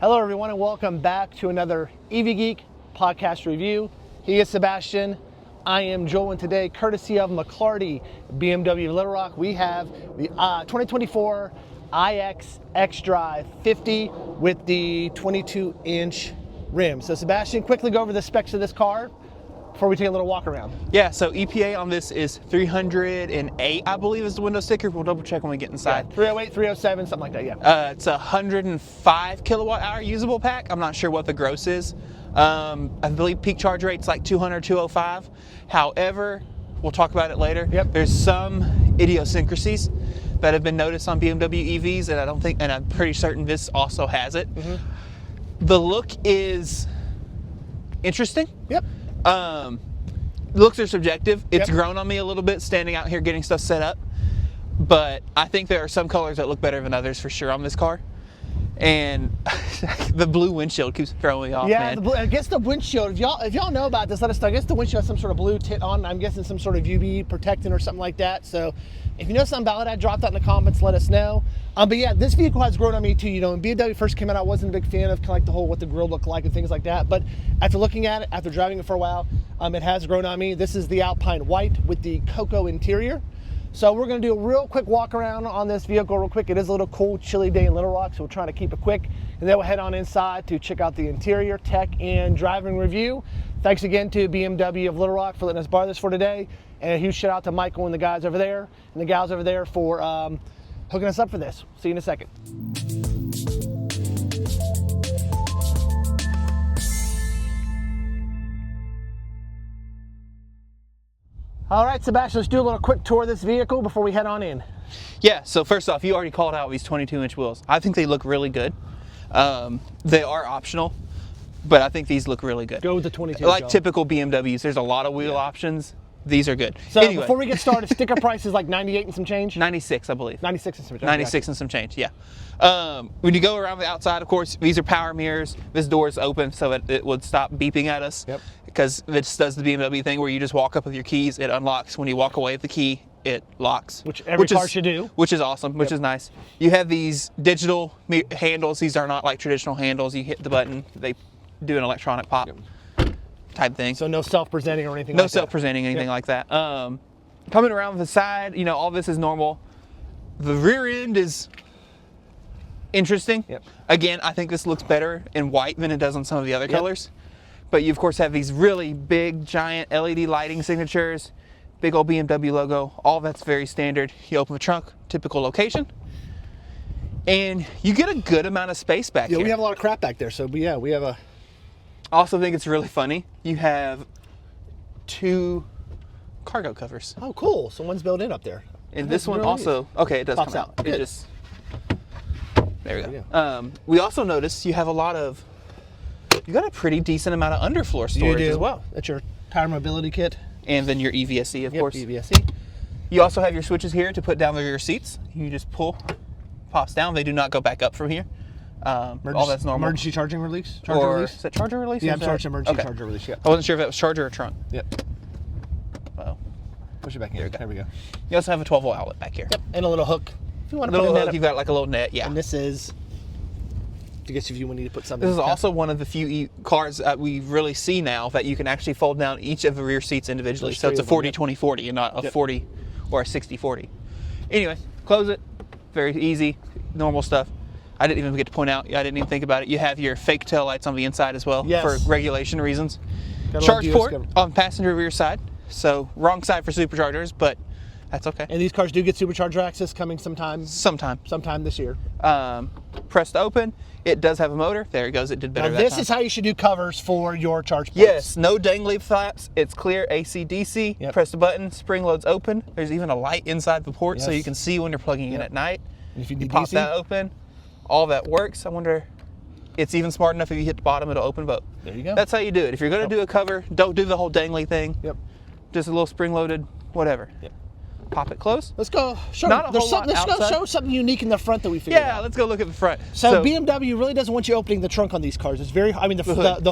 Hello everyone and welcome back to another EV Geek podcast review. He is Sebastian, I am Joel, and today, courtesy of McClarty BMW of Little Rock, we have the 2024 iX xDrive 50 with the 22-inch rim. So Sebastian, quickly go over the specs of this car before we take a little walk around. Yeah, so EPA on this is 308, I believe is the window sticker. We'll double check when we get inside. Yeah, 308, 307, something like that, yeah. It's a 105 kilowatt hour usable pack. I'm not sure what the gross is. I believe peak charge rate's like 200, 205. However, we'll talk about it later. Yep. There's some idiosyncrasies that have been noticed on BMW EVs, and I'm pretty certain this also has it. Mm-hmm. The look is interesting. Yep. Looks are subjective. It's Yep. grown on me a little bit standing out here getting stuff set up, but I think there are some colors that look better than others for sure on this car. And the blue windshield keeps throwing me off, yeah, man. I guess the windshield, if y'all know about this, let us know. I guess the windshield has some sort of blue tint on. I'm guessing some sort of UV protectant or something like that. So if you know something about it, drop that in the comments, let us know. But yeah, this vehicle has grown on me too. You know, when BMW first came out, I wasn't a big fan of kind of like the whole what the grille looked like and things like that. But after looking at it, after driving it for a while, it has grown on me. This is the Alpine White with the cocoa interior. So we're gonna do a real quick walk around on this vehicle real quick. It is a little cool, chilly day in Little Rock, so we're trying to keep it quick. And then we'll head on inside to check out the interior, tech, and driving review. Thanks again to BMW of Little Rock for letting us borrow this for today. And a huge shout out to Michael and the guys over there, and the gals over there for hooking us up for this. See you in a second. All right, Sebastian, let's do a little quick tour of this vehicle before we head on in. Yeah, so first off, you already called out these 22-inch wheels. I think they look really good. They are optional, but I think these look really good. Go with the 22. Like typical BMWs, there's a lot of wheel options. These are good. So anyway, before we get started, sticker price is like 98 and some change? 96, I believe. 96 and some change. 96 and some change, yeah. When you go around the outside, of course, these are power mirrors. This door is open, so it would stop beeping at us. Yep. Because it just does the BMW thing where you just walk up with your keys, it unlocks. When you walk away with the key, it locks. Which every car should do. Which is awesome, which is nice. You have these digital handles. These are not like traditional handles. You hit the button, they do an electronic pop type thing. So no self-presenting or anything No like that? self-presenting, anything like that. Coming around the side, you know, all this is normal. The rear end is interesting. Yep. Again, I think this looks better in white than it does on some of the other colors. But you, of course, have these really big, giant LED lighting signatures, big old BMW logo, all that's very standard. You open the trunk, typical location, and you get a good amount of space back here. Yeah, we have a lot of crap back there, so yeah, we have a... I also think it's really funny. You have 2 cargo covers. Oh, cool. So one's built in up there. And this one also, okay, it does Pops come out. out. It Good. just, there we go. We also noticed you have a lot of, you got a pretty decent amount of underfloor storage as well. That's your tire mobility kit. And then your EVSE, of course. EVSE. You also have your switches here to put down the rear seats. You just pull, pops down. They do not go back up from here. All that's normal. Emergency charging release? Is that charger release? Yeah, I'm sorry, it's emergency charger release, yeah. I wasn't sure if that was charger or trunk. Yep. Uh-oh. Push it back in. There we go. You also have a 12-volt outlet back here. Yep, and a little hook. If you want to A put little a hook, net you've got like a little net, yeah. And this is, I guess if you need to put something... This is also one of the few cars that we really see now that you can actually fold down each of the rear seats individually. There's So it's a 3 of them, 40-20-40 and not a 40 or a 60-40. Anyway, close it. Very easy, normal stuff. I didn't even get to point out, I didn't even think about it. You have your fake tail lights on the inside as well for regulation reasons. Charge port on passenger rear side. So wrong side for superchargers, but that's okay. And these cars do get supercharger access coming sometime this year. Press to open. It does have a motor. There it goes. It did better now that this time. is how you should do covers for your charge ports. Yes, no dangly flaps. It's clear AC DC. Yep. Press the button, spring loads open. There's even a light inside the port so you can see when you're plugging in at night. And if you need pop DC, that open, all that works. I wonder, it's even smart enough if you hit the bottom, it'll open, but there you go. That's how you do it. If you're going to do a cover, don't do the whole dangly thing. Yep. Just a little spring loaded, whatever. Yep. Pop it close. Let's go show, Not a whole lot let's go outside. show something unique in the front that we figured out. Yeah, let's go look at the front. So BMW really doesn't want you opening the trunk on these cars. It's very, I mean, the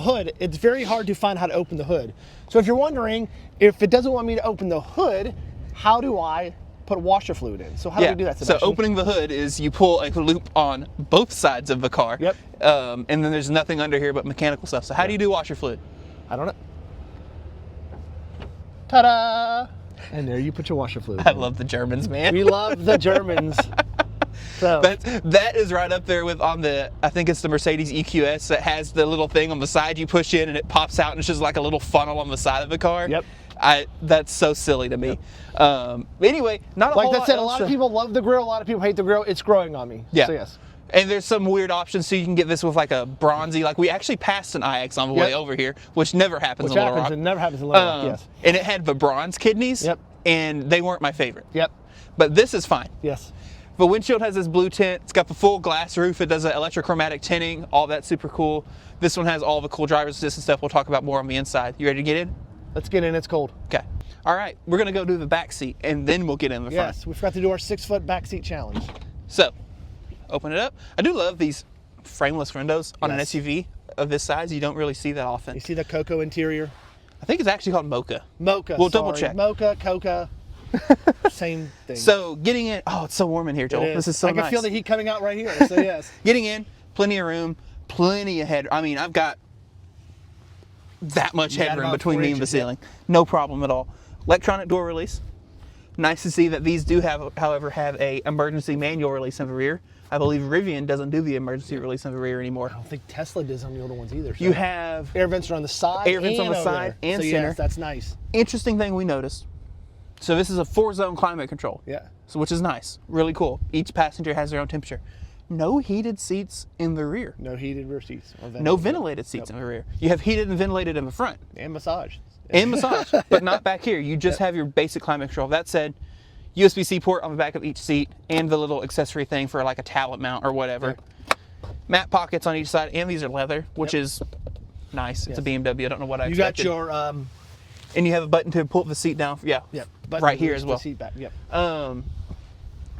hood, it's very hard to find how to open the hood. So if you're wondering, if it doesn't want me to open the hood, how do I put washer fluid in. So how do we do that, Sebastian? So opening the hood is you pull a loop on both sides of the car. Yep. And then there's nothing under here but mechanical stuff. So how do you do washer fluid? I don't know. Ta-da! And there you put your washer fluid. I love the Germans, man. We love the Germans. So that is right up there with I think it's the Mercedes EQS that has the little thing on the side you push in and it pops out and it's just like a little funnel on the side of the car. Yep. That's so silly to me. Yep. Anyway, not a like whole that lot said, a else lot of people love the grill, a lot of people hate the grill. It's growing on me. Yeah. So yes. And there's some weird options, so you can get this with like a bronzy. Like we actually passed an iX on the way over here, which never happens in Little Rock. It never happens in Little Rock, yes. And it had the bronze kidneys. Yep. And they weren't my favorite. Yep. But this is fine. Yes. The windshield has this blue tint. It's got the full glass roof. It does an electrochromatic tinting. All that's super cool. This one has all the cool driver's assistance stuff. We'll talk about more on the inside. You ready to get in? Let's get in. It's cold. Okay. All right. We're going to go do the back seat, and then we'll get in the front. Yes. We forgot to do our 6-foot backseat challenge. So, open it up. I do love these frameless windows on an SUV of this size. You don't really see that often. You see the cocoa interior? I think it's actually called Mocha. Mocha. We'll double check. Mocha, coca. Same thing. So getting in, oh, it's so warm in here, Joel. This is so nice. I can feel the heat coming out right here, so yes. Getting in, plenty of room, plenty of head. I mean, I've got that much headroom between me and the ceiling. No problem at all. Electronic door release. Nice to see that these do have, however, have a emergency manual release in the rear. I believe Rivian doesn't do the emergency release in the rear anymore. I don't think Tesla does on the older ones either. So. You have air vents are on the side. Air vents on the side and center. Yes, that's nice. Interesting thing we noticed. So this is a 4-zone climate control. Yeah. So which is nice, really cool. Each passenger has their own temperature. No heated seats in the rear. No heated rear seats. No ventilated seats in the rear. You have heated and ventilated in the front. And massage. And massage, but not back here. You just have your basic climate control. That said, USB-C port on the back of each seat and the little accessory thing for like a tablet mount or whatever. Mat pockets on each side, and these are leather, which is nice. It's a BMW. I don't know what I expected. You got your... and you have a button to pull the seat down. Yeah. Yep. Right here as well. Seat back. Yep.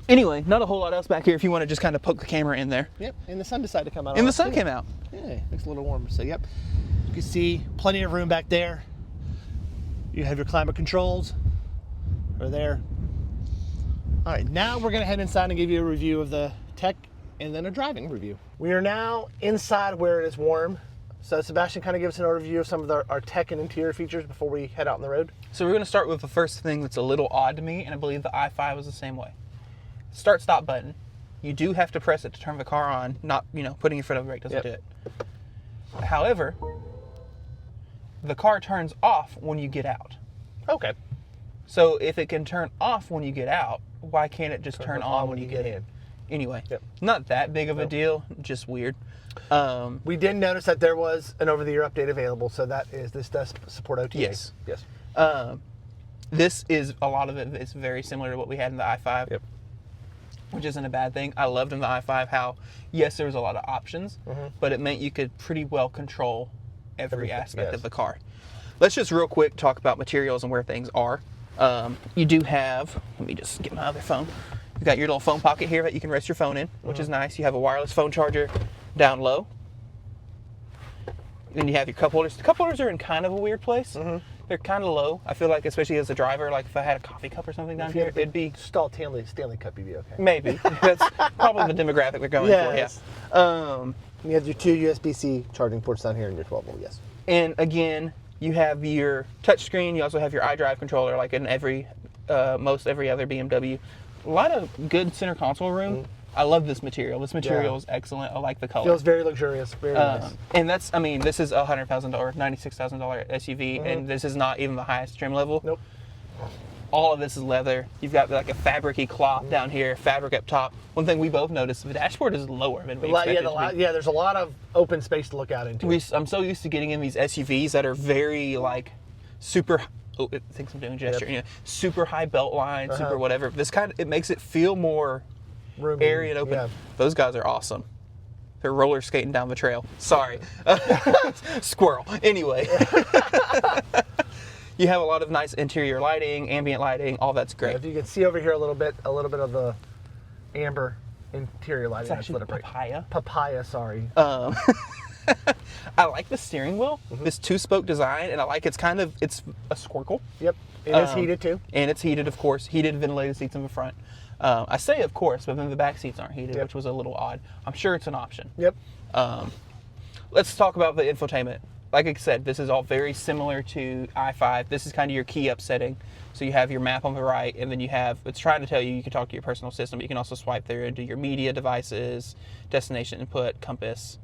Anyway, not a whole lot else back here if you want to just kind of poke the camera in there. Yep. And the sun decided to come out. And the sun came out. Yeah, looks a little warmer. So, yep. You can see plenty of room back there. You have your climate controls. Are there. All right, now we're going to head inside and give you a review of the tech and then a driving review. We are now inside where it is warm. So Sebastian, kind of give us an overview of some of our tech and interior features before we head out on the road. So we're going to start with the first thing that's a little odd to me, and I believe the i5 was the same way. Start-stop button. You do have to press it to turn the car on. Not, putting your foot on the brake doesn't do it. However, the car turns off when you get out. Okay. So if it can turn off when you get out, why can't it just turn on when you get in? Anyway, not that big of a deal, just weird. We did notice that there was an over-the-air update available, so this does support OTA. Yes. Yes. This is, a lot of it is very similar to what we had in the i5, which isn't a bad thing. I loved in the i5 how, yes, there was a lot of options, but it meant you could pretty well control every aspect of the car. Let's just real quick talk about materials and where things are. You do have, let me just get my other phone. You've got your little phone pocket here that you can rest your phone in, which is nice. You have a wireless phone charger down low. Then you have your cup holders. The cup holders are in kind of a weird place. They're kind of low. I feel like, especially as a driver, like if I had a coffee cup or something down here, it'd be... Stanley Cup, you'd be okay. Maybe. That's probably the demographic they're going for, yeah. You have your 2 USB-C charging ports down here and your 12-volt, yes. And again, you have your touchscreen. You also have your iDrive controller, like in most every other BMW. A lot of good center console room. I love this material. This material is excellent. I like the color. Feels very luxurious, very nice. And that's, this is a $100,000, $96,000 SUV, and this is not even the highest trim level. Nope. All of this is leather. You've got like a fabric-y cloth down here, fabric up top. One thing we both noticed, the dashboard is lower than we expected it to be. Yeah, there's a lot of open space to look out into. I'm so used to getting in these SUVs that are very like super. Oh, it thinks I'm doing a gesture. Super high belt line, super whatever. This it makes it feel more roomy, airy and open. Those guys are awesome. They're roller skating down the trail. Sorry, squirrel. Anyway. You have a lot of nice interior lighting, ambient lighting, all that's great. If you can see over here a little bit of the amber interior lighting. It's actually papaya. Papaya, sorry. I like the steering wheel, this 2-spoke design, and I like it's a squircle. Yep. It is heated too. And it's heated, of course. Heated ventilated seats in the front. I say of course, but then the back seats aren't heated, which was a little odd. I'm sure it's an option. Yep. Let's talk about the infotainment. Like I said, this is all very similar to i5. This is kind of your key up setting. So you have your map on the right, and then it's trying to tell you can talk to your personal system, but you can also swipe there and do your media devices, destination input, compass.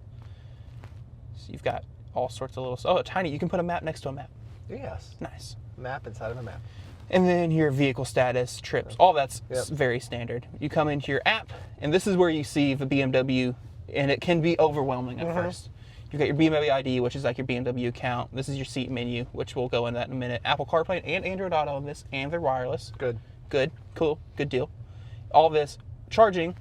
So you've got all sorts of little, tiny, you can put a map next to a map. Yes. Nice. Map inside of a map. And then your vehicle status, trips, all that's very standard. You come into your app, and this is where you see the BMW, and it can be overwhelming at first. You've got your BMW ID, which is like your BMW account. This is your seat menu, which we'll go into that in a minute. Apple CarPlay and Android Auto on this, and they're wireless. Good. Good. Cool. Good deal. All this. Charging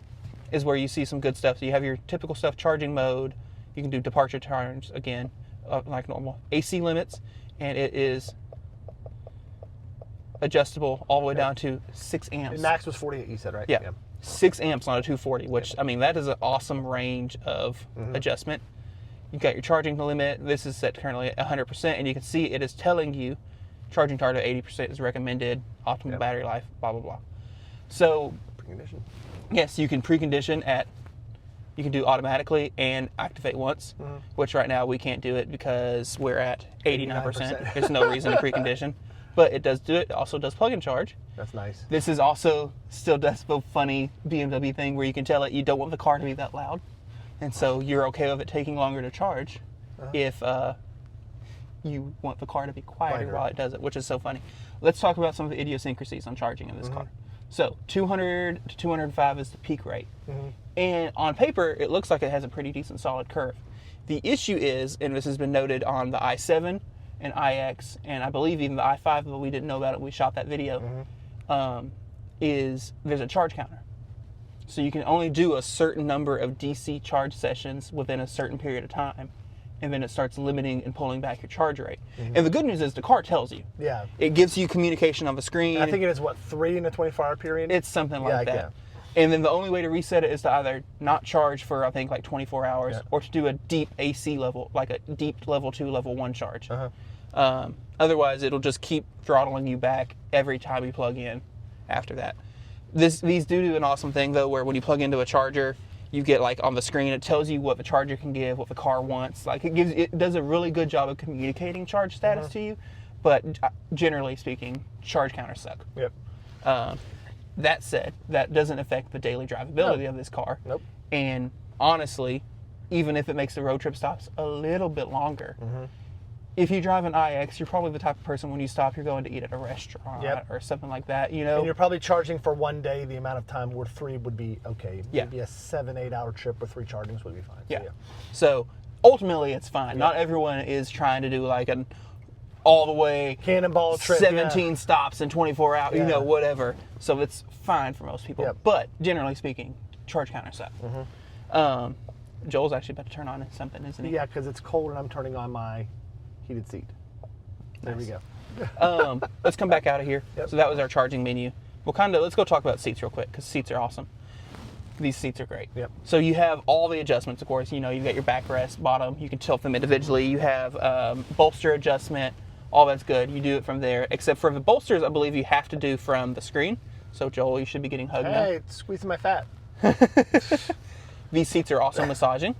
is where you see some good stuff. So you have your typical stuff, charging mode. You can do departure times, again, like normal. AC limits, and it is adjustable all the way down to 6 amps. And max was 48, you said, right? Yeah. 6 amps on a 240, which, I mean, that is an awesome range of adjustment. You've got your charging limit. This is set currently at 100%, and you can see it is telling you charging target of 80% is recommended, optimal battery life, blah, blah, blah. So, precondition. Yes, you can precondition you can do automatically and activate once, which right now we can't do it because we're at 89%. There's no reason to precondition, but it does do it. It also does plug and charge. That's nice. This is also still does the funny BMW thing where you can tell it you don't want the car to be that loud. And so you're okay with it taking longer to charge if you want the car to be quieter while it does it, which is so funny. Let's talk about some of the idiosyncrasies on charging in this car. So 200 to 205 is the peak rate. And on paper, it looks like it has a pretty decent solid curve. The issue is, and this has been noted on the i7 and iX, and I believe even the i5, but we didn't know about it when we shot that video, is there's a charge counter. So you can only do a certain number of DC charge sessions within a certain period of time, and then it starts limiting and pulling back your charge rate. And the good news is the car tells you. Yeah. It gives you communication on the screen. And I think it is, 3 in a 24-hour period? It's something like that. And then the only way to reset it is to either not charge for, I think, like 24 hours, or to do a deep AC level, like a deep level 2, level 1 charge. Otherwise, it'll just keep throttling you back every time you plug in after that. These do an awesome thing, though, where when you plug into a charger, you get, like, on the screen, it tells you what the charger can give, what the car wants. Like, it does a really good job of communicating charge status to you, but generally speaking, charge counters suck. That said, that doesn't affect the daily drivability of this car. And honestly, even if it makes the road trip stops a little bit longer, if you drive an iX, you're probably the type of person when you stop, you're going to eat at a restaurant or something like that, you know? And you're probably charging for one day the amount of time where 3 would be okay. Maybe a 7-8 hour trip with 3 chargings would be fine. So ultimately, it's fine. Not everyone is trying to do like an all the way cannonball trip, 17 stops in 24 hours, you know, whatever. So it's fine for most people. But generally speaking, charge counters suck. Joel's actually about to turn on something, isn't he? Yeah, because it's cold and I'm turning on my heated seat. There we go. Let's come back out of here. So that was our charging menu. Let's go talk about seats real quick, because seats are awesome. These seats are great. So you have all the adjustments, of course. You know, you've got your backrest, bottom. You can tilt them individually. You have bolster adjustment. All that's good. You do it from there. Except for the bolsters, I believe you have to do from the screen. So Joel, you should be getting hugged now. Hey, it's squeezing my fat. These seats are also massaging.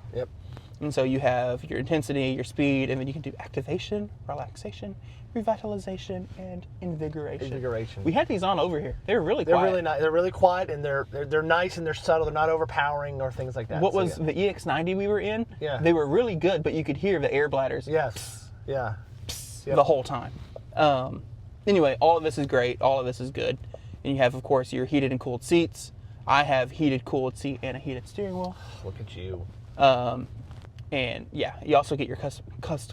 And so you have your intensity, your speed, and then you can do activation, relaxation, revitalization, and invigoration. We had these on over here. They were really quiet. They're really nice. They're really quiet, and they're nice, and they're subtle. They're not overpowering or things like that. What was the EX90 we were in? They were really good, but you could hear the air bladders. The whole time. Anyway, all of this is great. All of this is good. And you have, of course, your heated and cooled seats. I have heated, cooled seat, and a heated steering wheel. Look at you. And yeah, you also get your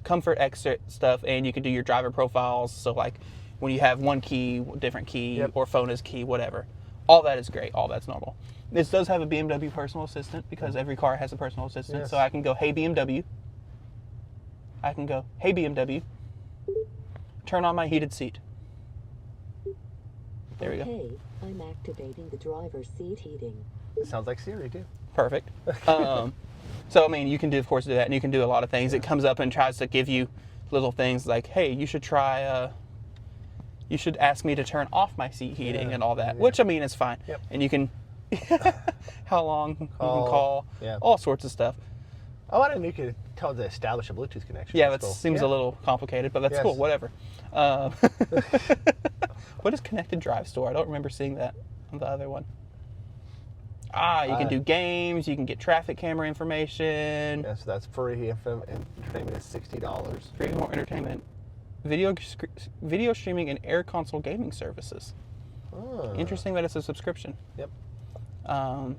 comfort extra stuff, and you can do your driver profiles. So like when you have one key, different key, or phone as key, whatever. All that is great. All that's normal. This does have a BMW personal assistant, because every car has a personal assistant. So I can go, hey BMW. I can go, hey BMW. Turn on my heated seat. There we go. Okay, I'm activating the driver's seat heating. It sounds like Siri, too. Perfect. So I mean, you can of course do that, and you can do a lot of things. It comes up and tries to give you little things like, hey, you should try. You should ask me to turn off my seat heating and all that, which I mean is fine. Yep. And you can how long you can call, all sorts of stuff. Oh, I didn't know you could tell it to establish a Bluetooth connection. Yeah, that seems a little complicated, but that's cool. Whatever. What is connected drive store? I don't remember seeing that on the other one. You can do games. You can get traffic camera information. Yeah, so that's free. Entertainment is $60. Free more entertainment. Video streaming and air console gaming services. Oh. Interesting that it's a subscription. Yep. I'm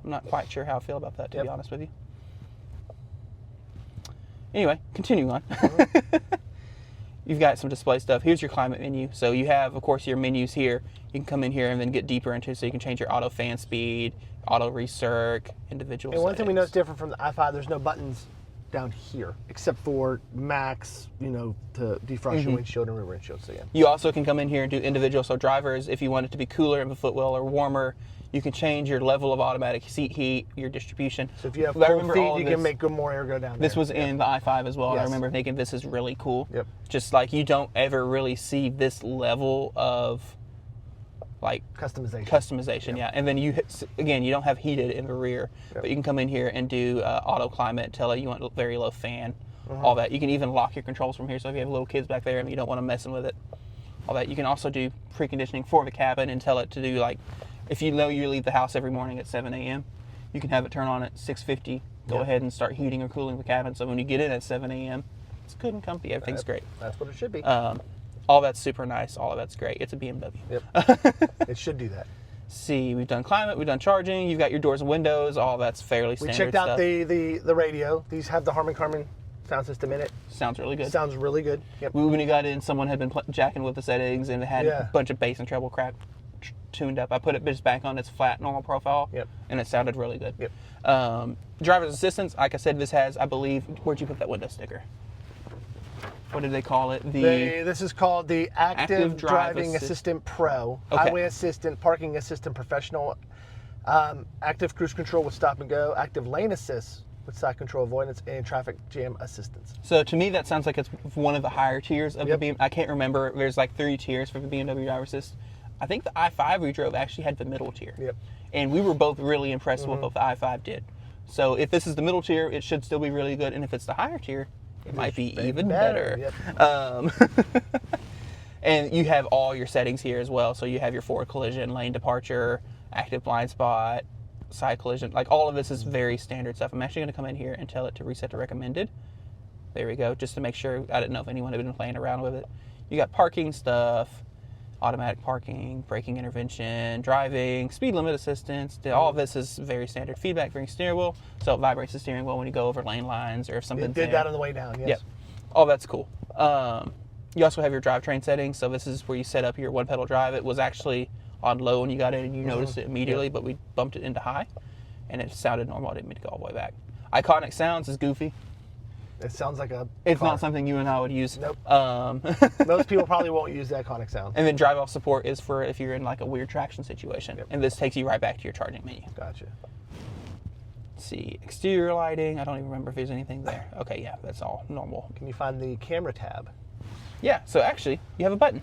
not quite sure how I feel about that, to be honest with you. Anyway, continuing on. You've got some display stuff. Here's your climate menu. So you have, of course, your menus here. You can come in here and then get deeper into it. So you can change your auto fan speed, auto recirc, individual settings. And one thing we know is different from the i5, there's no buttons down here, except for max, to defrost your windshield and rear windshield. So you also can come in here and do individual. So drivers, if you want it to be cooler of a footwell or warmer, you can change your level of automatic seat heat, your distribution. So if you have cold feet, you can make more air go down there. This was in the i5 as well. Yes. I remember thinking this is really cool. Yep. Just like you don't ever really see this level of like customization. Yeah. And then you don't have heated in the rear, but you can come in here and do auto climate, tell it you want very low fan, all that. You can even lock your controls from here. So if you have little kids back there and you don't want them messing with it, all that. You can also do preconditioning for the cabin and tell it to do like, if you know you leave the house every morning at 7 a.m., you can have it turn on at 6:50. Go ahead and start heating or cooling the cabin. So when you get in at 7 a.m., it's good and comfy. Everything's great. That's what it should be. All that's super nice. All of that's great. It's a BMW. Yep. It should do that. See, we've done climate, we've done charging. You've got your doors and windows. All that's fairly standard stuff. We checked out the radio. These have the Harman Kardon sound system in it. Sounds really good. Sounds really good. Yep. When you got in, someone had been jacking with the settings and it had a bunch of bass and treble crap tuned up. I put it just back on its flat normal profile, and it sounded really good. Yep. Driver's assistance, like I said, this has, I believe, where'd you put that window sticker? What did they call it? This is called the Active Driving Assistant Pro, Highway Assistant, Parking Assistant Professional, Active Cruise Control with Stop and Go, Active Lane Assist with Side Control Avoidance, and Traffic Jam Assistance. So to me, that sounds like it's one of the higher tiers of the BMW. I can't remember. There's like 3 tiers for the BMW Driver Assist. I think the i5 we drove actually had the middle tier. Yep. And we were both really impressed with what the i5 did. So if this is the middle tier, it should still be really good. And if it's the higher tier, it might be even better. Yep. And you have all your settings here as well. So you have your forward collision, lane departure, active blind spot, side collision. Like all of this is very standard stuff. I'm actually going to come in here and tell it to reset to recommended. There we go, just to make sure. I didn't know if anyone had been playing around with it. You got parking stuff, automatic parking, braking intervention, driving, speed limit assistance. All of this is very standard. Feedback during steering wheel, so it vibrates the steering wheel when you go over lane lines or if something's there. It did that on the way down, yes. Yep. All that's cool. You also have your drivetrain settings, so this is where you set up your one-pedal drive. It was actually on low when you got in and you noticed it immediately, but we bumped it into high, and it sounded normal. I didn't mean to go all the way back. Iconic Sounds is goofy. It sounds like a It's car. not something you and I would use. Nope. Most people probably won't use the Iconic Sound. And then drive off support is for if you're in like a weird traction situation. Yep. And this takes you right back to your charging menu. Gotcha. Let's see, exterior lighting. I don't even remember if there's anything there. Okay, yeah, that's all normal. Can you find the camera tab? Yeah, so actually, you have a button.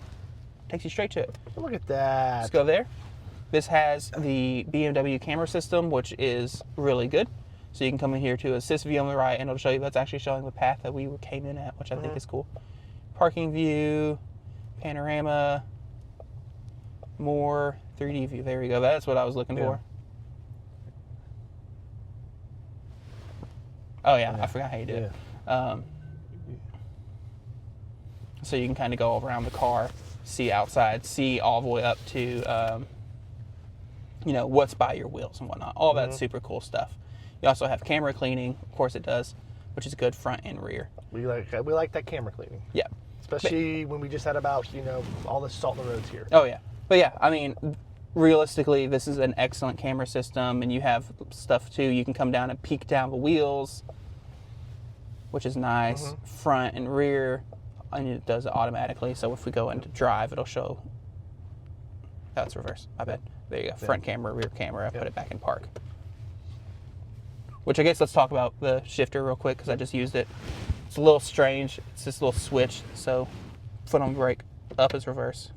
Takes you straight to it. Look at that. Let's go there. This has the BMW camera system, which is really good. So you can come in here to assist view on the right, and it'll show you that's actually showing the path that we came in at, which I think is cool. Parking view, panorama, more 3D view. There we go. That's what I was looking for. Oh yeah, I forgot how you do it. So you can kind of go around the car, see outside, see all the way up to, what's by your wheels and whatnot. All that super cool stuff. You also have camera cleaning, of course it does, which is good front and rear. We like that camera cleaning. Yeah. Especially when we just had about, all the salt on the roads here. Oh yeah. But yeah, I mean, realistically, this is an excellent camera system, and you have stuff too. You can come down and peek down the wheels, which is nice. Front and rear, and it does it automatically. So if we go into drive, it'll show. That's reverse. I bet. There you go. Front camera, rear camera. Put it back in park. which I guess let's talk about the shifter real quick because I just used it. It's a little strange. It's this little switch. So foot on brake, up is reverse.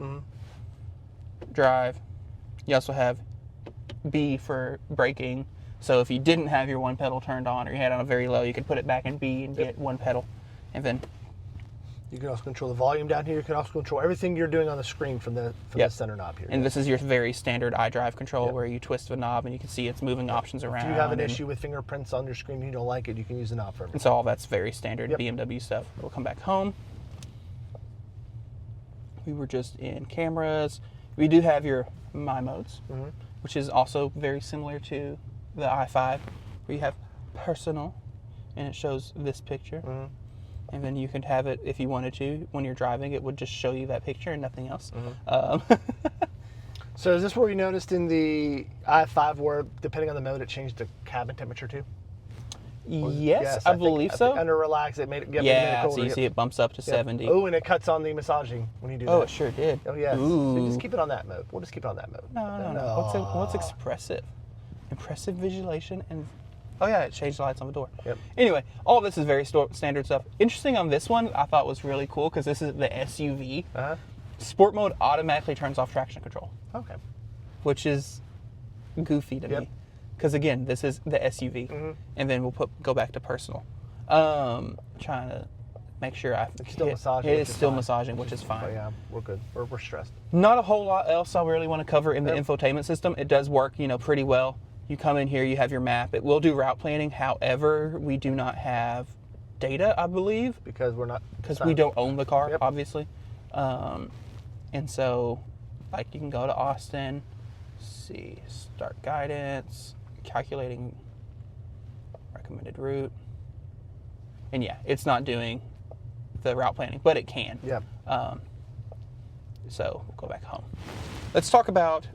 Drive. You also have B for braking. So if you didn't have your one pedal turned on or you had it on a very low, you could put it back in B and get one pedal. And then you can also control the volume down here. You can also control everything you're doing on the screen from the center knob here. And this is your very standard iDrive control where you twist the knob and you can see it's moving options around. If you have an issue with fingerprints on your screen and you don't like it, you can use the knob for everything. So all that's very standard BMW stuff. We'll come back home. We were just in cameras. We do have your My Modes, which is also very similar to the i5, where you have personal, and it shows this picture. And then you could have it, if you wanted to, when you're driving, it would just show you that picture and nothing else. So is this where you noticed in the i5 where, depending on the mode, it changed the cabin temperature too? Yes, I believe so. Under relax, it made it get colder. So you see it bumps up to 70. Oh, and it cuts on the massaging when you do that. Oh, it sure did. Oh, yes. Ooh. So just keep it on that mode. We'll just keep it on that mode. No. What's expressive? Impressive visualization and... Oh, yeah, it changed the lights on the door. Anyway, all this is very standard stuff. Interesting on this one, I thought was really cool because this is the SUV. Sport mode automatically turns off traction control. Okay. Which is goofy to me. Because again, this is the SUV, and then we'll go back to personal. Trying to make sure it's still massaging. It is still massaging, which is fine. Oh, yeah, we're good. We're stressed. Not a whole lot else I really want to cover in the infotainment system. It does work, pretty well. You come in here, you have your map. It will do route planning. However, we do not have data, I believe, because we don't own the car, obviously. And so, like, you can go to Austin, see, start guidance. Calculating recommended route, and it's not doing the route planning, but it can. So we'll go back home. Let's talk about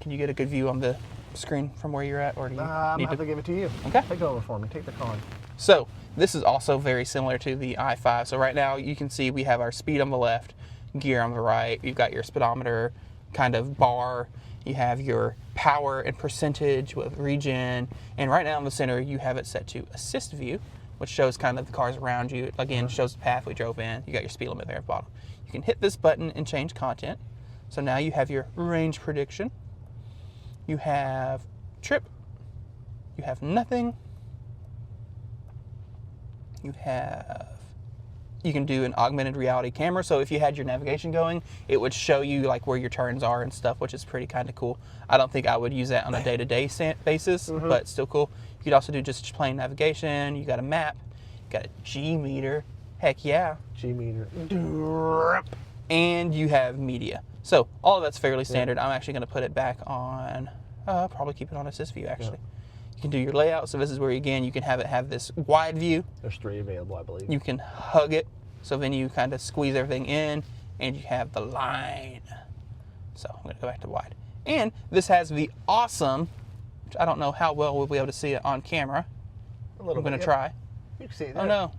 can you get a good view on the screen from where you're at, or do you I'm gonna have to give it to you? Okay, take it over for me. Take the con. So this is also very similar to the i5. So right now you can see we have our speed on the left, gear on the right. You've got your speedometer kind of bar. You have your power and percentage with regen, and right now in the center you have it set to assist view, which shows kind of the cars around you. Again, shows the path we drove in. You got your speed limit there at the bottom. You can hit this button and change content. So now you have your range prediction. You have trip. You have nothing. You can do an augmented reality camera. So if you had your navigation going, it would show you like where your turns are and stuff, which is pretty kind of cool. I don't think I would use that on a day-to-day basis, but still cool. You could also do just plain navigation. You got a map. You got a G meter. Heck yeah. G meter. And you have media. So all of that's fairly standard. I'm actually going to put it back on, probably keep it on assist view actually. You can do your layout. So this is where, again, you can have this wide view. There's 3 available, I believe. You can hug it. So then you kind of squeeze everything in, and you have the line. So I'm going to go back to wide. And this has the awesome, which I don't know how well we'll be able to see it on camera. A little I'm going to try. You can see it there. Oh, no.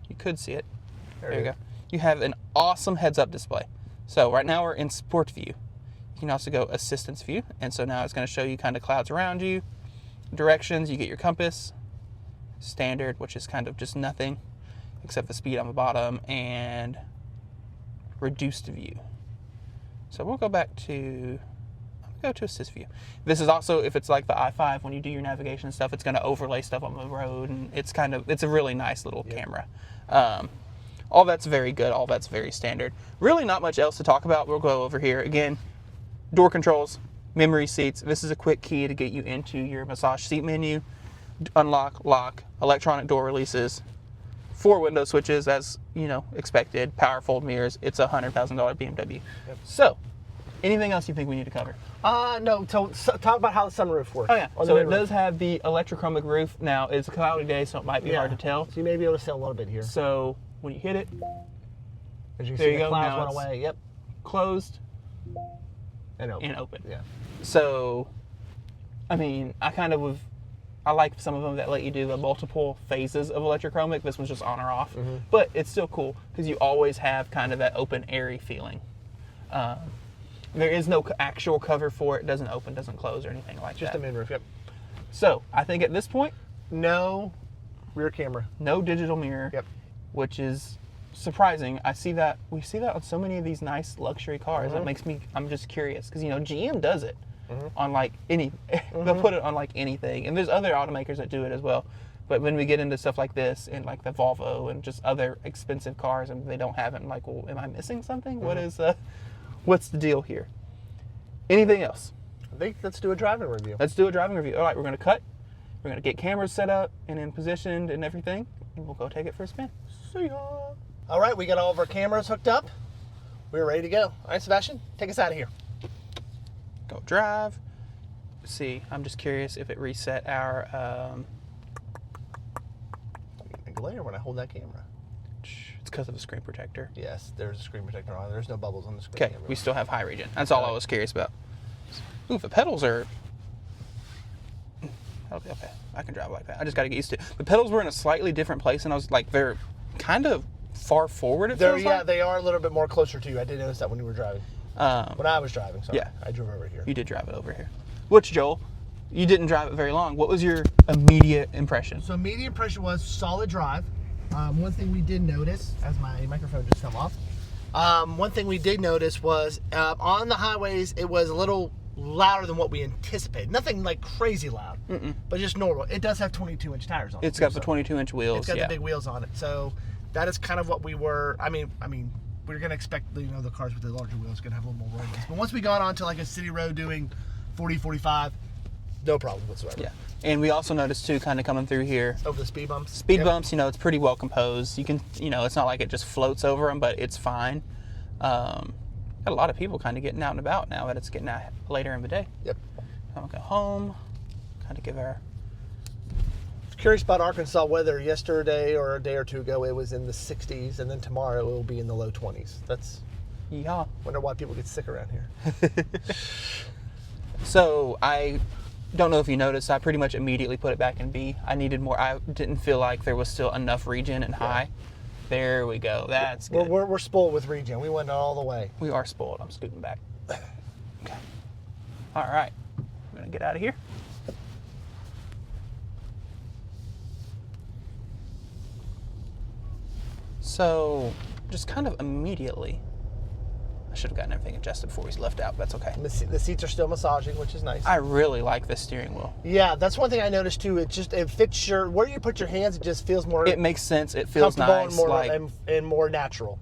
You could see it. There you go. You have an awesome heads-up display. So right now we're in sport view. You can also go assistance view. And so now it's going to show you kind of clouds around you, directions. You get your compass, standard, which is kind of just nothing except the speed on the bottom, and reduced view. So we'll go to assist view. This is also, if it's like the i5, when you do your navigation and stuff, it's going to overlay stuff on the road, and it's a really nice little camera. All that's very good. All that's very standard. Really not much else to talk about. We'll go over here. Again, door controls, memory seats. This is a quick key to get you into your massage seat menu. Unlock, lock, electronic door releases, 4 window switches as expected, power fold mirrors. It's a $100,000 BMW. So, anything else you think we need to cover? No. So talk about how the sunroof works. Oh yeah. So it does have the electrochromic roof. Now it's a cloudy day, so it might be hard to tell. So you may be able to see a little bit here. So when you hit it, as you can see, the clouds went away. Yep. Closed and open. Yeah. So, I mean, I like some of them that let you do the multiple phases of electrochromic. This one's just on or off. But it's still cool because you always have kind of that open, airy feeling. There is no actual cover for it. It doesn't open, doesn't close, or anything like that. Just a moonroof, yep. So I think at this point, no rear camera, no digital mirror. Yep. Which is surprising. We see that on so many of these nice luxury cars. It makes me. I'm just curious because GM does it on like any. They'll put it on like anything, and there's other automakers that do it as well. But when we get into stuff like this and like the Volvo and just other expensive cars and they don't have it, I'm like, well, am I missing something? What's the deal here? Anything else? I think let's do a driving review. Let's do a driving review. All right, we're going to cut. We're going to get cameras set up and then positioned and everything, and we'll go take it for a spin. See ya. All right, we got all of our cameras hooked up. We're ready to go. All right, Sebastian, take us out of here. Go drive. See, I'm just curious if it reset our... glare when I hold that camera. It's because of the screen protector. Yes, there's a screen protector on. There's no bubbles on the screen. Okay, we still have high regen. That's all I was curious about. Ooh, the pedals are... Okay, I can drive like that. I just got to get used to it. The pedals were in a slightly different place, and I was like, they're kind of far forward, it feels like. They are a little bit more closer to you. I did notice that when you were driving. When I was driving, sorry. Yeah. I drove over here. You did drive it over here. Which, Joel, you didn't drive it very long. What was your immediate impression? So immediate impression was solid drive. One thing we did notice, as my microphone just fell off, one thing we did notice was on the highways, it was a little louder than what we anticipated. Nothing like crazy loud, but just normal. It does have 22-inch tires on it. It's got the 22-inch wheels. It's got the big wheels on it. So that is kind of what we were, I mean, we're going to expect, the cars with the larger wheels going to have a little more room. But once we got onto like a city road doing 40, 45, no problem whatsoever. Yeah. And we also noticed too, kind of coming through here. Over the speed bumps? Speed bumps, it's pretty well composed. You can, it's not like it just floats over them, but it's fine. Got a lot of people kind of getting out and about now that it's getting out later in the day. Yep. I'll go home, kind of give our... Curious about Arkansas weather. Yesterday or a day or two ago, it was in the 60s, and then tomorrow it will be in the low 20s. Yeah. Wonder why people get sick around here. So I don't know if you noticed, I pretty much immediately put it back in B. I needed more. I didn't feel like there was still enough regen and high. There we go. That's good. We're spoiled with regen. We went all the way. We are spoiled. I'm scooting back. Okay. All right. I'm going to get out of here. So just kind of immediately, I should have gotten everything adjusted before he's left out. That's okay. The seats are still massaging, which is nice. I really like this steering wheel. Yeah, that's one thing I noticed too. It fits where you put your hands. It just feels more. It makes sense. It feels nice, and more natural.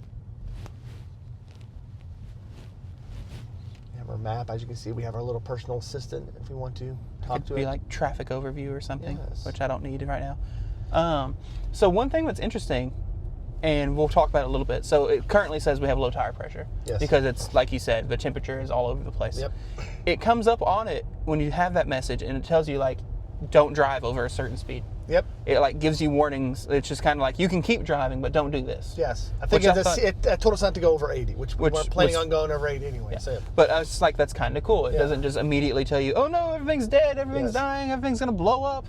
We have our map, as you can see. We have our little personal assistant if we want to talk to it. Be like traffic overview or something, yes. Which I don't need right now. So one thing that's interesting. And we'll talk about it a little bit. So it currently says we have low tire pressure. Yes. Because it's, like you said, the temperature is all over the place. Yep. It comes up on it when you have that message, and it tells you, like, don't drive over a certain speed. Yep. It, like, gives you warnings. It's just kind of like, you can keep driving, but don't do this. Yes. I think it told us not to go over 80, which we weren't planning on going over 80 anyway. Yeah. So. But I was just like, that's kind of cool. It doesn't just immediately tell you, oh, no, everything's dead, everything's dying, everything's going to blow up.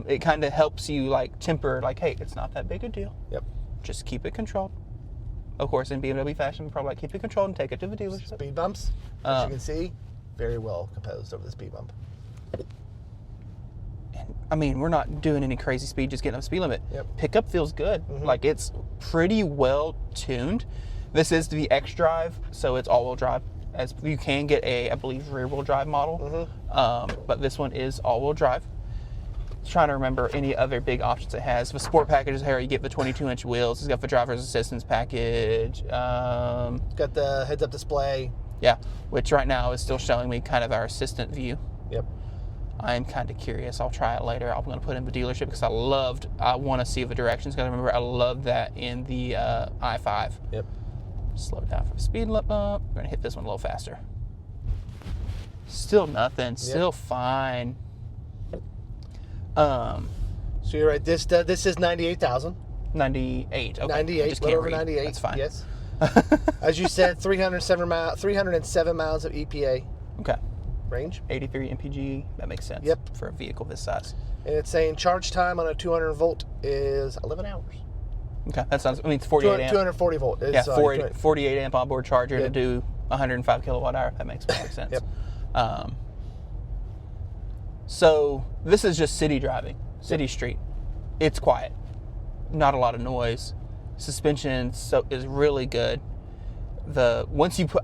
It kind of helps you, like, temper, like, hey, it's not that big a deal. Yep. Just keep it controlled. Of course, in BMW fashion, probably like keep it controlled and take it to the dealership. Speed bumps, as you can see, very well composed over the speed bump. And, I mean, we're not doing any crazy speed, just getting up speed limit. Yep. Pickup feels good. Like it's pretty well tuned. This is the X drive, so it's all-wheel drive. As you can get a, I believe, rear-wheel drive model, but this one is all-wheel drive. Trying to remember any other big options it has. The sport package is here. You get the 22-inch wheels. It's got the driver's assistance package. Got the heads-up display. Yeah, which right now is still showing me kind of our assistant view. Yep. I am kind of curious. I'll try it later. I'm going to put in the dealership because I want to see the directions. Because remember, I love that in the i5. Yep. Slow down for the speed limit bump. We're going to hit this one a little faster. Still nothing. Still fine. So you're right. This is 98,000. 98. Okay. 98. Just little can't over read. 98. That's fine. Yes. As you said, 307 miles of EPA. Okay. Range. 83 mpg. That makes sense. Yep. For a vehicle this size. And it's saying charge time on a 200 volt is 11 hours. Okay. That sounds. I mean, it's 48 amp. 240 volt. Yeah. 48 amp onboard charger to do 105 kilowatt hour. That makes perfect sense. Yep. So this is just city driving, city street. It's quiet, not a lot of noise. Suspension is really good. Once you put,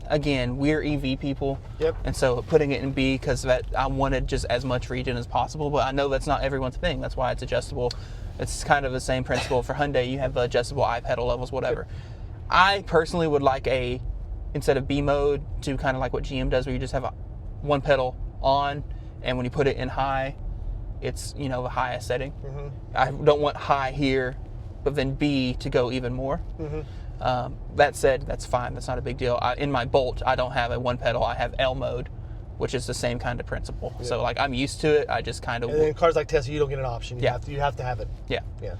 again, we're EV people. Yep. And so putting it in B because I wanted just as much region as possible, but I know that's not everyone's thing. That's why it's adjustable. It's kind of the same principle for Hyundai. You have adjustable pedal levels, whatever. Yep. I personally would like instead of B mode, to kind of like what GM does, where you just have one pedal on, and when you put it in high, it's, the highest setting. Mm-hmm. I don't want high here, but then B to go even more. Mm-hmm. That said, that's fine. That's not a big deal. In my Bolt, I don't have a one pedal. I have L mode, which is the same kind of principle. Yeah. So I'm used to it. I just kind of. And in cars like Tesla, you don't get an option. You have to have it. Yeah. Yeah.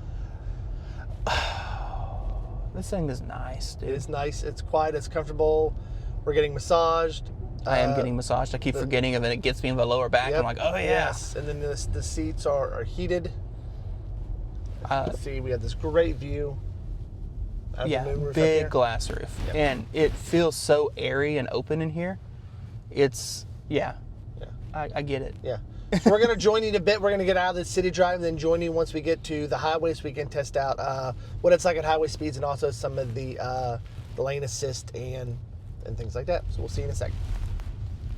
This thing is nice, dude. It is nice. It's quiet. It's comfortable. We're getting massaged. I am getting massaged. I keep forgetting, and then it gets me in the lower back. Yep. I'm like, oh yeah. Yes. And then the seats are heated. Let's see, we have this great view. Big glass roof. Yep. And it feels so airy and open in here. It's, I get it. Yeah. So we're going to join you in a bit. We're going to get out of the city drive and then join you once we get to the highway so we can test out what it's like at highway speeds and also some of the lane assist and things like that. So we'll see you in a second.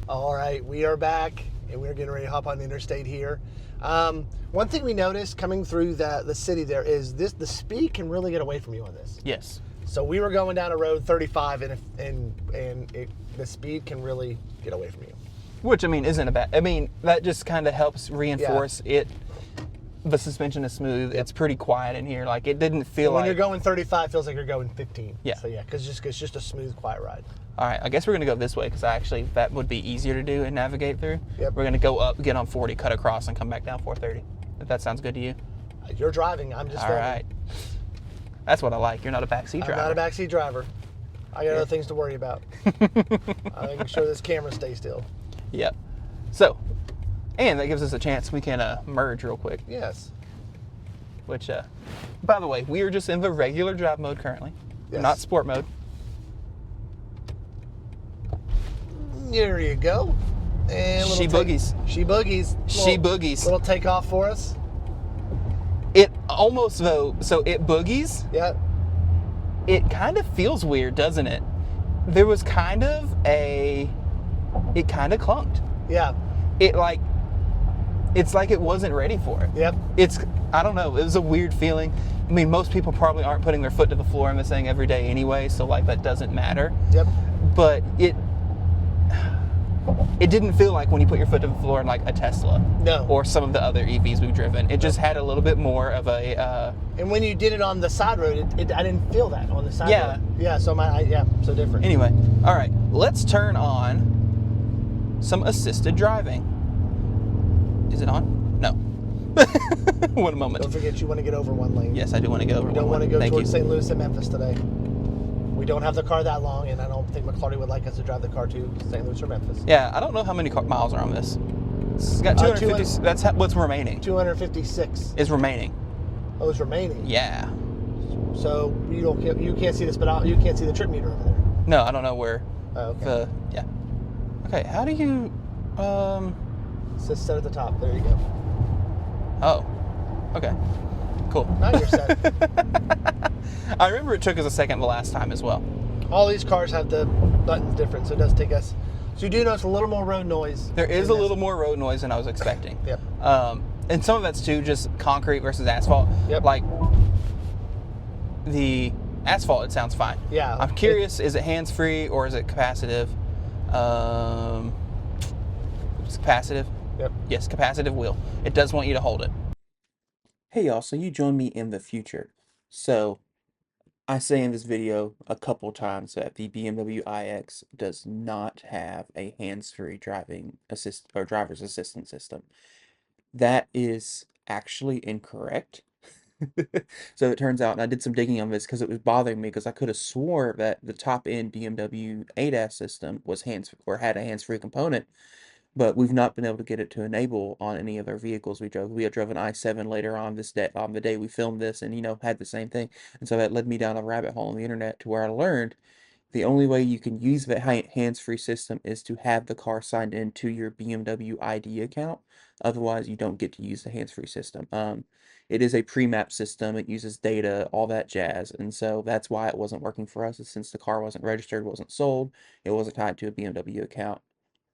All right, we are back and we're getting ready to hop on the interstate here. One thing we noticed coming through the city there is the speed can really get away from you on this. Yes. So we were going down a road 35 and the speed can really get away from you. Which, isn't a bad. That just kind of helps reinforce it. The suspension is smooth. Yep. It's pretty quiet in here. It didn't feel when you're going 35, it feels like you're going 15. Yeah. So because it's just a smooth, quiet ride. All right, I guess we're going to go this way because that would be easier to do and navigate through. Yep. We're going to go up, get on 40, cut across, and come back down 430. If that sounds good to you. You're driving. I'm just All right. That's what I like. You're not a backseat driver. I'm not a backseat driver. I got other things to worry about. I'm making sure this camera stays still. Yep. So, and that gives us a chance we can merge real quick. Yes. Which, by the way, we are just in the regular drive mode currently. Yes. Not sport mode. There you go. And She boogies. She boogies. Little takeoff for us. It almost, though, so it boogies. Yeah. It kind of feels weird, doesn't it? There was it kind of clunked. Yeah. It's like it wasn't ready for it. Yep. I don't know, it was a weird feeling. Most people probably aren't putting their foot to the floor in this thing every day anyway, so that doesn't matter. Yep. But it didn't feel like when you put your foot to the floor in a Tesla. No. Or some of the other EVs we've driven. It just had a little bit more of a... And when you did it on the side road, I didn't feel that on the side road. Yeah, so so different. Anyway, all right, let's turn on some assisted driving. Is it on? No. One moment. Don't forget you want to get over one lane. Yes, I do want to go over one lane. We don't want to go towards St. Louis and Memphis today. We don't have the car that long, and I don't think McClarty would like us to drive the car to St. Louis or Memphis. Yeah, I don't know how many miles are on this. It's got 250. That's what's remaining. 256 is remaining. Oh, it's remaining. Yeah. So you can't see this, but you can't see the trip meter over there. No, I don't know where. Oh, okay. Okay, how do you? It says set at the top. There you go. Oh. Okay. Cool. Now you're set. I remember it took us a second the last time as well. All these cars have the buttons different, so it does take us. So you do notice a little more road noise. There is a little more road noise than I was expecting. Yep. And some of that's too just concrete versus asphalt. Yep. The asphalt, it sounds fine. Yeah. I'm curious, is it hands-free or is it capacitive? It's capacitive. Yep. Yes, capacitive wheel. It does want you to hold it. Hey y'all, so you join me in the future. So I say in this video a couple times that the BMW iX does not have a hands-free driving assist or driver's assistance system. That is actually incorrect. So it turns out, and I did some digging on this because it was bothering me because I could have swore that the top-end BMW ADAS system was had a hands-free component, but we've not been able to get it to enable on any of our vehicles we drove. We had driven i7 later on the day we filmed this, and had the same thing. And so that led me down a rabbit hole on the internet to where I learned the only way you can use the hands-free system is to have the car signed into your BMW ID account. Otherwise, you don't get to use the hands-free system. It is a pre-map system. It uses data, all that jazz. And so that's why it wasn't working for us, is since the car wasn't registered, wasn't sold, it wasn't tied to a BMW account.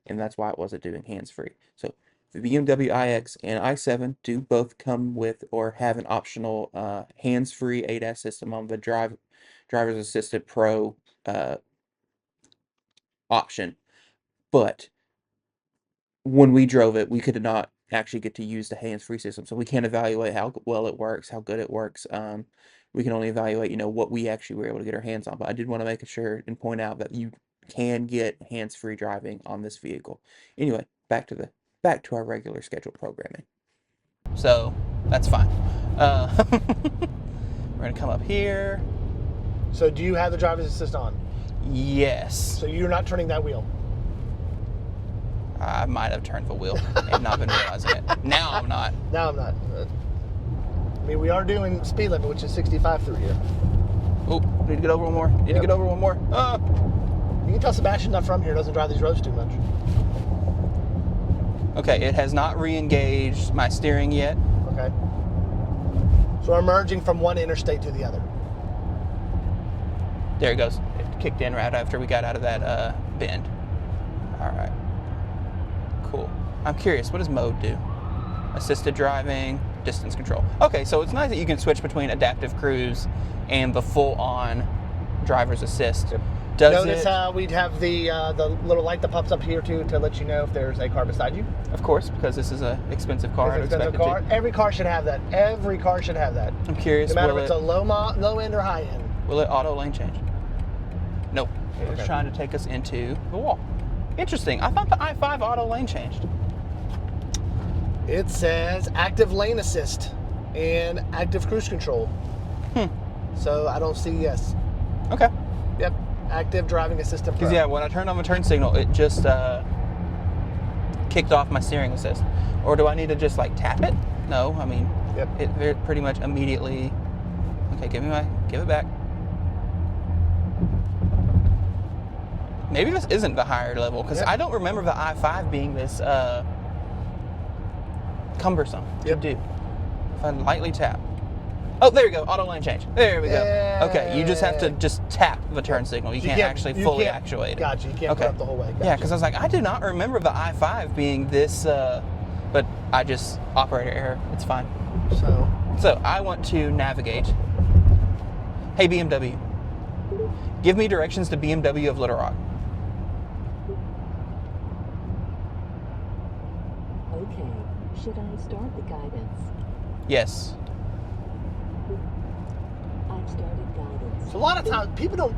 And that's why it wasn't doing hands-free. So the BMW iX and i7 do both come with or have an optional hands-free ADAS system on the driver's assistant pro option. But when we drove it, we could not actually get to use the hands-free system, so we can't evaluate how well it works, how good it works. We can only evaluate, what we actually were able to get our hands on. But I did want to make sure and point out that you can get hands-free driving on this vehicle. Anyway, back to our regular scheduled programming. So that's fine. We're gonna come up here. So do you have the driver's assist on? Yes. So you're not turning that wheel? I might have turned the wheel and not been realizing it. Now I'm not. Now I'm not. I mean, we are doing speed limit, which is 65 through here. Oh, need to get over one more. Need to get over one more. You can tell Sebastian's not from here, doesn't drive these roads too much. Okay, it has not re-engaged my steering yet. Okay. So we're merging from one interstate to the other. There it goes. It kicked in right after we got out of that bend. All right. Cool. I'm curious, what does mode do? Assisted driving, distance control. Okay, so it's nice that you can switch between adaptive cruise and the full-on driver's assist. Yep. Notice how we'd have the little light that pops up here too to let you know if there's a car beside you? Of course, because this is an expensive car. Every car should have that. Every car should have that. I'm curious. No matter if it's a low end or high end. Will it auto lane change? Nope. It's trying to take us into the wall. Interesting. I thought the i5 auto lane changed. It says active lane assist and active cruise control. So I don't see yes. Okay. Yep. Active driving assistant. Because yeah, when I turned on my turn signal, it just kicked off my steering assist. Or do I need to just like tap it? No. I mean, it pretty much immediately. Okay, give it back. Maybe this isn't the higher level, because I don't remember the i5 being this cumbersome to do. If I lightly tap. Oh, there we go. Auto lane change. There we go. Okay, you just have to just tap the turn signal. You can't actually fully actuate it. Gotcha. You can't put up the whole way. Gotcha. Yeah, because I was like, I do not remember the i5 being this, but I just, operator error. It's fine. So I want to navigate. Hey, BMW. Give me directions to BMW of Little Rock. Okay, should I start the guidance? Yes. I've started guidance. So a lot of times people don't.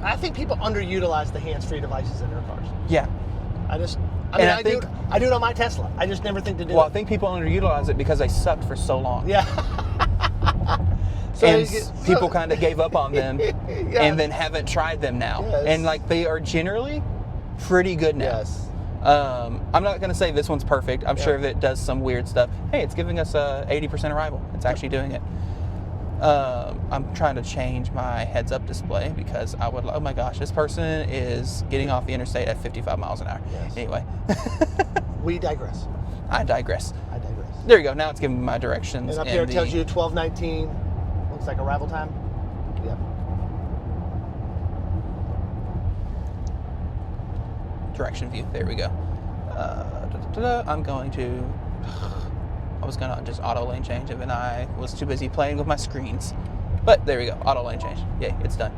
I think people underutilize the hands-free devices in their cars. Yeah. I do it on my Tesla. I just never think to do it. Well, I think people underutilize it because they sucked for so long. Yeah. People kind of gave up on them and then haven't tried them now. Yes. And like they are generally pretty good now. Yes. I'm not going to say this one's perfect. I'm sure that it does some weird stuff. Hey, it's giving us a 80% arrival. It's actually doing it. I'm trying to change my heads-up display because oh my gosh, this person is getting off the interstate at 55 miles an hour. Yes. Anyway. We digress. I digress. There you go. Now it's giving me my directions. And up here it tells you 12:19. Looks like arrival time. Yep. Direction view. There we go. I'm going to. I was gonna just auto lane change it, and I was too busy playing with my screens. But there we go. Auto lane change. Yay, it's done.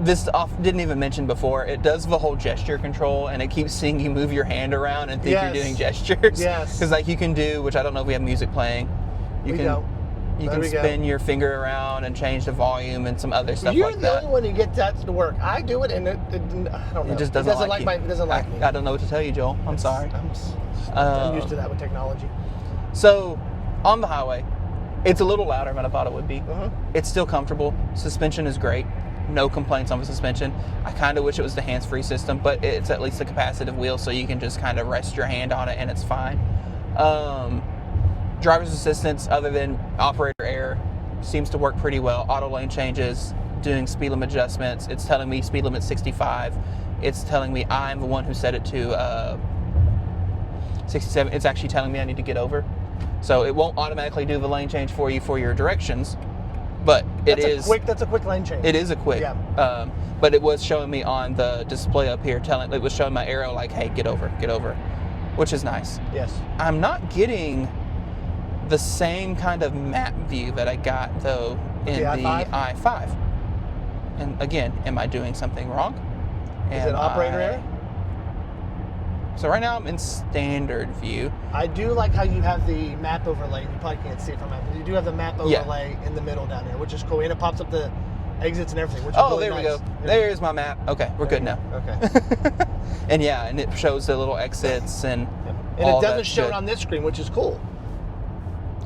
This didn't even mention before. It does the whole gesture control, and it keeps seeing you move your hand around and think you're doing gestures. Yes. Because like you can do, which I don't know if we have music playing. You can spin your finger around and change the volume and some other stuff like that. You're the only one who gets that to work. I do it, and I don't know. It just doesn't like you. It doesn't like me. I don't know what to tell you, Joel. I'm sorry. I'm used to that with technology. So, on the highway, it's a little louder than I thought it would be. Uh-huh. It's still comfortable. Suspension is great. No complaints on the suspension. I kind of wish it was the hands-free system, but it's at least a capacitive wheel, so you can just kind of rest your hand on it, and it's fine. Driver's assistance, other than operator error, seems to work pretty well. Auto lane changes, doing speed limit adjustments. It's telling me speed limit 65. It's telling me I'm the one who set it to 67. It's actually telling me I need to get over. So it won't automatically do the lane change for you for your directions, but that's a quick lane change. It is a quick. Yeah. But it was showing me on the display up here, it was showing my arrow like, hey, get over, which is nice. Yes. I'm not getting the same kind of map view that I got though in the i5. And again, am I doing something wrong? Is it operator error? So right now I'm in standard view. I do like how you have the map overlay. You probably can't see it from that, but you do have the map overlay in the middle down there, which is cool. And it pops up the exits and everything, which is really there nice. we go. There's my map. Okay, we're good now. Okay. And yeah, and it shows the little exits and and it doesn't show it on this screen, which is cool.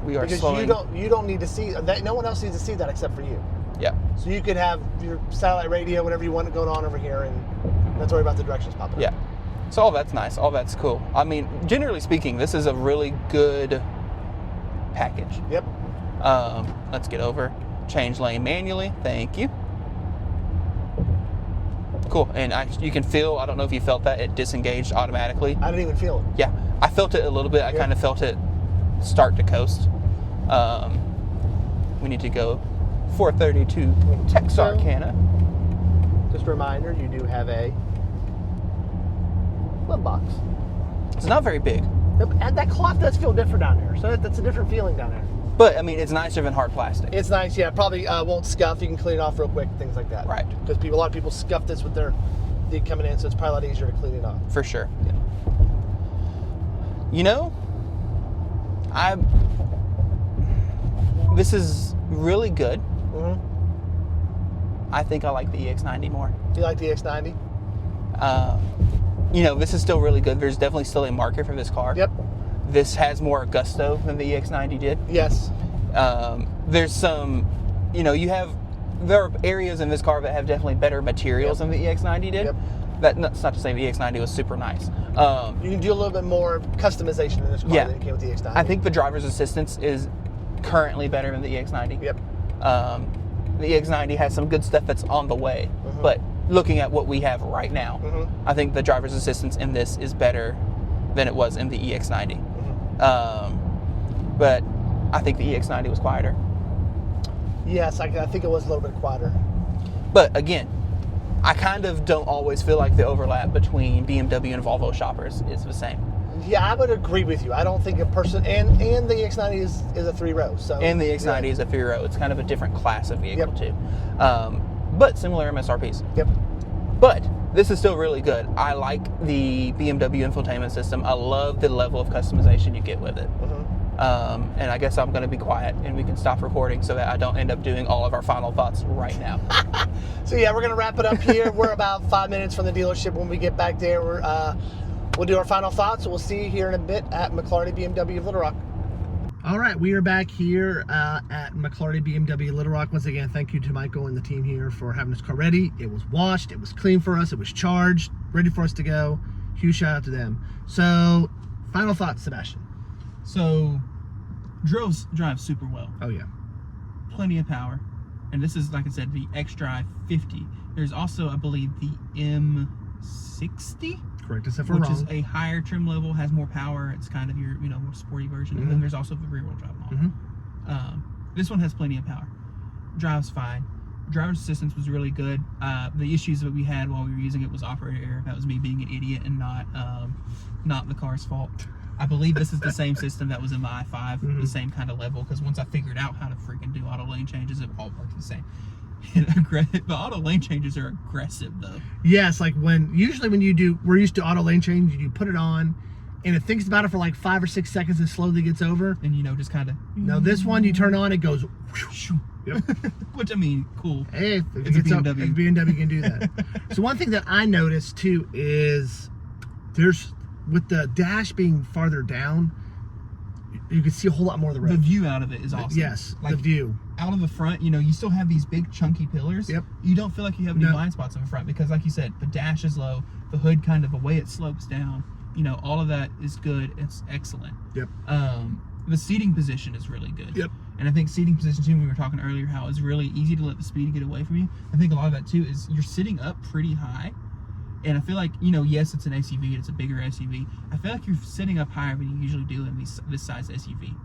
We are because slowing. you don't need to see that. No one else needs to see that except for you. Yeah. So you could have your satellite radio, whatever you want going on over here, and not worry about the directions popping up. Yeah. So all that's nice. All that's cool. I mean, generally speaking, this is a really good package. Yep. Let's get over. Change lane manually. Thank you. Cool. And you can feel, I don't know if you felt that, it disengaged automatically. I didn't even feel it. Yeah. I felt it a little bit. I kind of felt it start to coast. We need to go 430 to Texarkana. Just a reminder, you do have a glove box. It's not very big. And that cloth does feel different down there. So that's a different feeling down there. But, I mean, it's nicer than hard plastic. It's nice, yeah. Probably won't scuff. You can clean it off real quick, things like that. Right. Because a lot of people scuff this with their Geek coming in, so it's probably a lot easier to clean it off. For sure. Yeah. You know, this is really good. Mm-hmm. I think I like the EX90 more. You like the EX90? You know, this is still really good. There's definitely still a market for this car. Yep. This has more gusto than the EX90 did. Yes. There's some, you know, there are areas in this car that have definitely better materials than the EX90 did. Yep. That's not to say the EX90 was super nice. You can do a little bit more customization in this car than you can with the EX90. I think the driver's assistance is currently better than the EX90. Yep. The EX90 has some good stuff that's on the way, but looking at what we have right now, I think the driver's assistance in this is better than it was in the EX90. But I think the EX90 was quieter. Yes, I think it was a little bit quieter. But again, I kind of don't always feel like the overlap between BMW and Volvo shoppers is the same. Yeah, I would agree with you. I don't think a person, and the EX90 is a 3-row. So and the EX90 is a 3-row. It's kind of a different class of vehicle too. But similar MSRPs. Yep. But this is still really good. I like the BMW infotainment system. I love the level of customization you get with it. And I guess I'm going to be quiet and we can stop recording so that I don't end up doing all of our final thoughts right now. So yeah, we're going to wrap it up here. We're about 5 minutes from the dealership. When we get back there, we'll do our final thoughts. We'll see you here in a bit at McLarty BMW of Little Rock. All right, we are back here at McLarty BMW Little Rock. Once again, thank you to Michael and the team here for having this car ready. It was washed, it was clean for us, it was charged, ready for us to go. Huge shout out to them. So, final thoughts, Sebastian. So, drives super well. Oh yeah. Plenty of power. And this is, like I said, the X-Drive 50. There's also, I believe, the M60? Correct us if we're which wrong. is a higher trim level, has more power. It's kind of your, more sporty version. And then there's also the rear-wheel drive model. This one has plenty of power. Drives fine. Driver's assistance was really good. The issues that we had while we were using it was operator error. That was me being an idiot and not the car's fault. I believe this is the same system that was in the i5, the same kind of level, because once I figured out how to freaking do auto lane changes, it all worked the same. The auto lane changes are aggressive though. Yes, like usually when we're used to auto lane change, you put it on and it thinks about it for like 5 or 6 seconds and slowly gets over. And just kind of. No, this one you turn on, it goes. Yep. Which, I mean, cool. Hey, it's a BMW. BMW can do that. So one thing that I noticed too is with the dash being farther down, you can see a whole lot more of the road. The view out of it is awesome. Yes, like, the view. Out of the front, you still have these big chunky pillars. Yep. You don't feel like you have any blind spots in the front because, like you said, the dash is low, the hood kind of the way it slopes down, all of that is good. It's excellent. Yep. the seating position is really good. Yep. And I think seating position too, when we were talking earlier, how it's really easy to let the speed get away from you. I think a lot of that too is you're sitting up pretty high. And I feel like, yes, it's an SUV, it's a bigger SUV. I feel like you're sitting up higher than you usually do in this size SUV.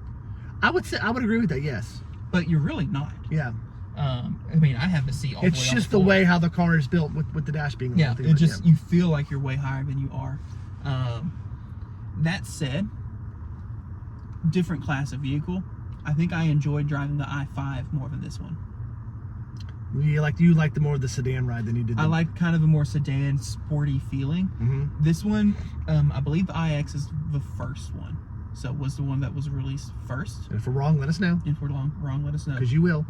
I would agree with that, yes. But you're really not. Yeah. I mean, I have the seat all the way It's on just the the floor. way how the car is built with the dash being. Yeah, it just you feel like you're way higher than you are. That said, different class of vehicle. I think I enjoyed driving the i5 more than this one. You like the more of the sedan ride than you did. I like kind of a more sedan, sporty feeling. Mm-hmm. This one, I believe the iX is the first one. So it was the one that was released first. And if we're wrong, let us know. If we're wrong, let us know. Because you will.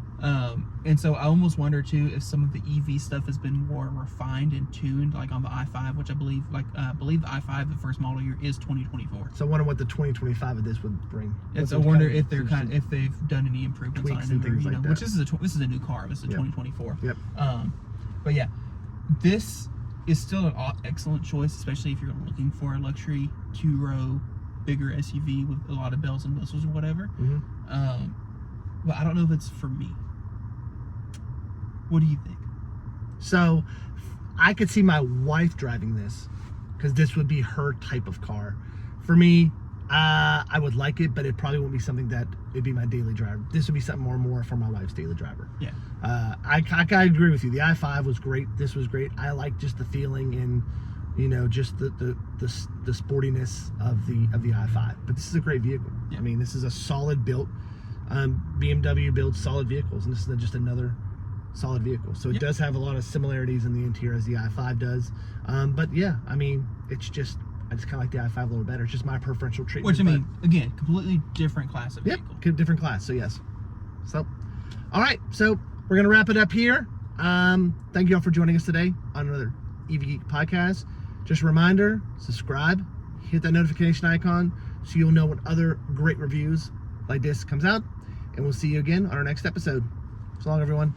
And so I almost wonder too if some of the EV stuff has been more refined and tuned, like on the i5, which I believe the i5, the first model year, is 2024. So I wonder what the 2025 of this would bring. I wonder if they're if they've done any improvements on it, and things like that. which this is a new car. This is a 2024. Yep. But yeah, this is still an excellent choice, especially if you're looking for a luxury 2-row, bigger SUV with a lot of bells and whistles or whatever. Mm-hmm. But I don't know if it's for me. What do you think? So I could see my wife driving this because this would be her type of car. For me, I would like it, but it probably wouldn't be something that it'd be my daily driver. This would be something more for my wife's daily driver. Yeah. I agree with you. The i5 was great. This was great. I like just the feeling and just the sportiness of the i5. But this is a great vehicle. Yeah. I mean, this is a solid built. BMW builds solid vehicles, and this is just another solid vehicle. So it does have a lot of similarities in the interior as the i5 does. But yeah, I mean, I just kind of like the i5 a little better. It's just my preferential treatment. Which, I mean, again, completely different class of vehicle. Yep, different class, so yes. So, all right, so we're going to wrap it up here. Thank you all for joining us today on another EV Geek podcast. Just a reminder, subscribe, hit that notification icon so you'll know when other great reviews like this comes out. And we'll see you again on our next episode. So long, everyone.